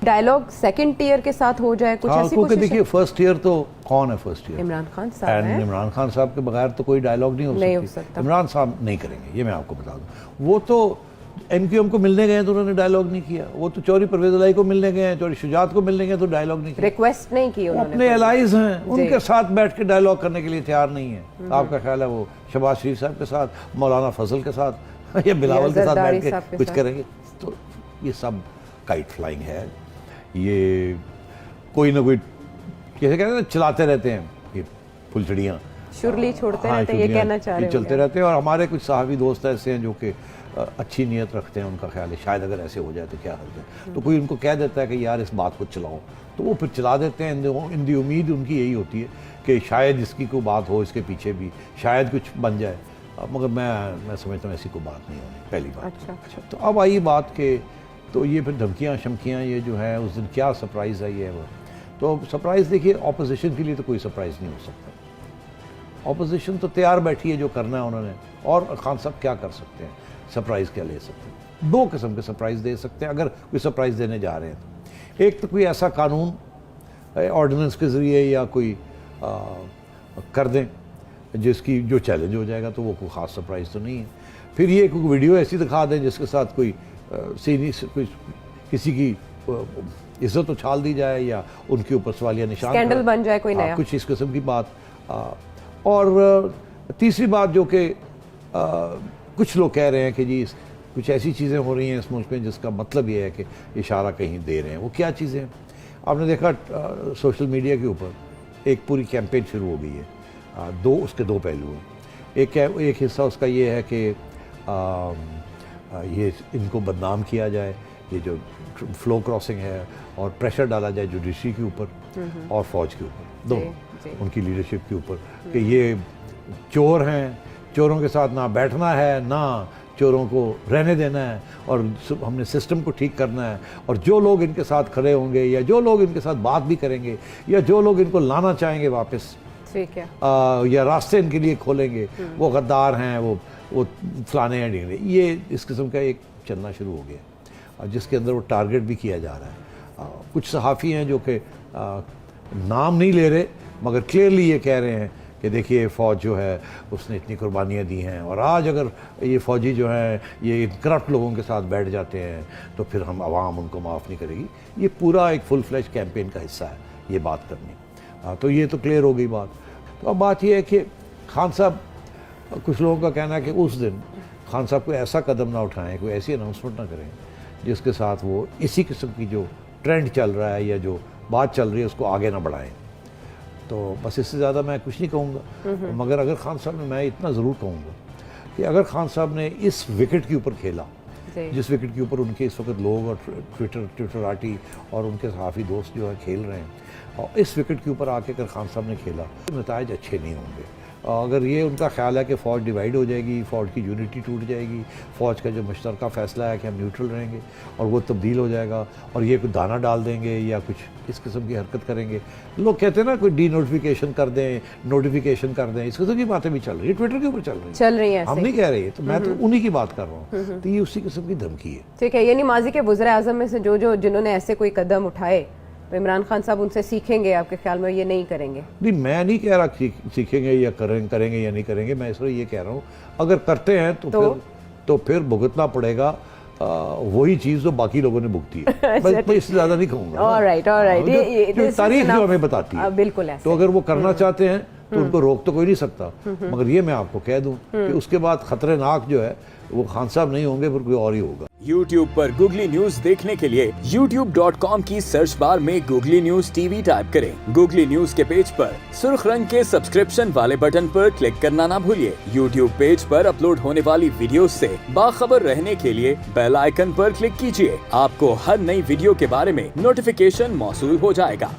Dialogue second tier کے ساتھ ہو جائے کچھ ایسی کوشش؟ دیکھیے فرسٹ ایئر تو کون ہے فرسٹ ایئر؟ عمران خان صاحب ہیں. عمران خان صاحب کے بغیر تو کوئی ڈائلاگ نہیں ہو سکتا. عمران صاحب نہیں کریں گے، یہ میں آپ کو بتا دوں. وہ تو ایم کیو ایم کو ملنے گئے ہیں تو انہوں نے ڈائلاگ نہیں کیا. وہ تو چوری پرویز الہی کو ملنے گئے ہیں، چوری شجاعت کو ملنے گئے تو ڈائلاگ نہیں کیا. ریکویسٹ نہیں کی انہوں نے. اپنے الائز ہیں، ان کے ساتھ بیٹھ کے ڈائلاگ کرنے کے لیے تیار نہیں ہے. آپ کا خیال ہے وہ شہباز شریف صاحب کے ساتھ، مولانا فضل کے ساتھ یا بلاول کے ساتھ بیٹھ کے کچھ کریں گے؟ تو یہ سب کائٹ فلائنگ ہے. یہ کوئی نہ کوئی کیسے کہتے ہیں چلاتے رہتے ہیں یہ پھلچڑیاں، شرلی چھوڑتے رہتے ہیں، یہ کہنا چاہ رہے ہیں. چلتے رہتے ہیں. اور ہمارے کچھ صحافی دوست ایسے ہیں جو کہ اچھی نیت رکھتے ہیں. ان کا خیال ہے شاید اگر ایسے ہو جائے تو کیا حل ہے. تو کوئی ان کو کہہ دیتا ہے کہ یار اس بات کو چلاؤ، تو وہ پھر چلا دیتے ہیں. ان دی امید ان کی یہی ہوتی ہے کہ شاید اس کی کوئی بات ہو، اس کے پیچھے بھی شاید کچھ بن جائے. مگر میں سمجھتا ہوں ایسی کوئی بات نہیں ہونی پہلی بات. اچھا تو اب آئی بات کہ تو یہ پھر دھمکیاں شمکیاں یہ جو ہے اس دن کیا سرپرائز ہے یہ وہ. تو سرپرائز دیکھیے اپوزیشن کے لیے تو کوئی سرپرائز نہیں ہو سکتا. اپوزیشن تو تیار بیٹھی ہے جو کرنا ہے انہوں نے. اور خان صاحب کیا کر سکتے ہیں؟ سرپرائز کیا لے سکتے ہیں؟ دو قسم کے سرپرائز دے سکتے ہیں اگر کوئی سرپرائز دینے جا رہے ہیں تو. ایک تو کوئی ایسا قانون آرڈیننس کے ذریعے یا کوئی کر دیں جس کی جو چیلنج ہو جائے گا تو وہ کوئی خاص سرپرائز تو نہیں ہے. پھر یہ کوئی ویڈیو ایسی دکھا دیں جس کے ساتھ کوئی کسی کی عزت اچھال دی جائے یا ان کے اوپر سوالیہ نشان اسکینڈل بن جائے کوئی نیا، کچھ اس قسم کی بات. اور تیسری بات جو کہ کچھ لوگ کہہ رہے ہیں کہ جی کچھ ایسی چیزیں ہو رہی ہیں اس ملک میں جس کا مطلب یہ ہے کہ اشارہ کہیں دے رہے ہیں. وہ کیا چیزیں ہیں؟ آپ نے دیکھا سوشل میڈیا کے اوپر ایک پوری کیمپین شروع ہو گئی ہے. اس کے دو پہلو ہیں. ایک حصہ اس کا یہ ہے کہ یہ ان کو بدنام کیا جائے، یہ جو فلو کراسنگ ہے، اور پریشر ڈالا جائے جوڈیشری کے اوپر اور فوج کے اوپر، دونوں ان کی لیڈرشپ کے اوپر کہ یہ چور ہیں، چوروں کے ساتھ نہ بیٹھنا ہے نہ چوروں کو رہنے دینا ہے، اور ہم نے سسٹم کو ٹھیک کرنا ہے. اور جو لوگ ان کے ساتھ کھڑے ہوں گے یا جو لوگ ان کے ساتھ بات بھی کریں گے یا جو لوگ ان کو لانا چاہیں گے واپس یا راستے ان کے لیے کھولیں گے، وہ غدار ہیں، وہ فلانے ہیں ڈھنگنے. یہ اس قسم کا ایک چلنا شروع ہو گیا جس کے اندر وہ ٹارگٹ بھی کیا جا رہا ہے. کچھ صحافی ہیں جو کہ نام نہیں لے رہے مگر کلیئرلی یہ کہہ رہے ہیں کہ دیکھیے فوج جو ہے اس نے اتنی قربانیاں دی ہیں، اور آج اگر یہ فوجی جو ہیں یہ کرپٹ لوگوں کے ساتھ بیٹھ جاتے ہیں تو پھر ہم عوام ان کو معاف نہیں کرے گی. یہ پورا ایک فل فلیش کیمپین کا حصہ ہے یہ بات کرنی. تو یہ تو کلیئر ہو گئی بات. تو اب بات یہ ہے کہ خان صاحب، کچھ لوگوں کا کہنا ہے کہ اس دن خان صاحب کوئی ایسا قدم نہ اٹھائیں، کوئی ایسی اناؤنسمنٹ نہ کریں جس کے ساتھ وہ اسی قسم کی جو ٹرینڈ چل رہا ہے یا جو بات چل رہی ہے اس کو آگے نہ بڑھائیں. تو بس اس سے زیادہ میں کچھ نہیں کہوں گا. مگر اگر خان صاحب نے، میں اتنا ضرور کہوں گا کہ اگر خان صاحب نے اس وکٹ کے اوپر کھیلا جس وکٹ کے اوپر ان کے اس وقت لوگ اور ٹویٹراٹی اور ان کے صحافی دوست جو ہے کھیل رہے ہیں، اور اس وکٹ کے اوپر آ کے اگر خان صاحب نے کھیلا تو نتائج اچھے نہیں ہوں گے. اگر یہ ان کا خیال ہے کہ فوج ڈیوائیڈ ہو جائے گی، فوج کی یونٹی ٹوٹ جائے گی، فوج کا جو مشترکہ فیصلہ ہے کہ ہم نیوٹرل رہیں گے اور وہ تبدیل ہو جائے گا، اور یہ کوئی دانہ ڈال دیں گے یا کچھ اس قسم کی حرکت کریں گے. لوگ کہتے ہیں نا کوئی ڈی نوٹیفیکیشن کر دیں، نوٹیفیکیشن کر دیں، اس قسم کی باتیں بھی چل رہی ہیں، ٹویٹر کے اوپر چل رہی ہیں. ہم نہیں کہہ رہے، تو میں تو انہی کی بات کر رہا ہوں. تو یہ اسی قسم کی دھمکی ہے. ٹھیک ہے. یعنی ماضی کے وزراء اعظم میں سے جنہوں نے ایسے کوئی قدم اٹھائے، عمران خان صاحب ان سے سیکھیں گے؟ آپ کے خیال میں یہ نہیں کریں گے؟ نہیں، میں نہیں کہہ رہا سیکھیں گے یا کریں گے یا نہیں کریں گے. میں اس لیے یہ کہہ رہا ہوں اگر کرتے ہیں تو پھر بھگتنا پڑے گا وہی چیز جو باقی لوگوں نے بھگتی ہے. میں اس سے زیادہ نہیں کہوں گا. تاریخ جو ہمیں بتاتی ہے. بالکل. تو اگر وہ کرنا چاہتے ہیں تو ان کو روک تو کوئی نہیں سکتا. مگر یہ میں آپ کو کہہ دوں کہ اس کے بعد خطرناک جو ہے وہ خان صاحب نہیں ہوں گے، پھر کوئی اور ہی ہوگا. YouTube پر گوگلی نیوز دیکھنے کے لیے youtube.com کی سرچ بار میں googly news T V type کریں. گوگلی نیوز کے پیج پر سرخ رنگ کے سبسکرپشن والے بٹن پر کلک کرنا نہ بھولیے. YouTube پیج پر اپلوڈ ہونے والی ویڈیوز سے باخبر رہنے کے لیے بیل آئیکن پر کلک کیجیے. آپ کو ہر نئی ویڈیو کے بارے میں نوٹیفیکیشن موصول ہو جائے گا.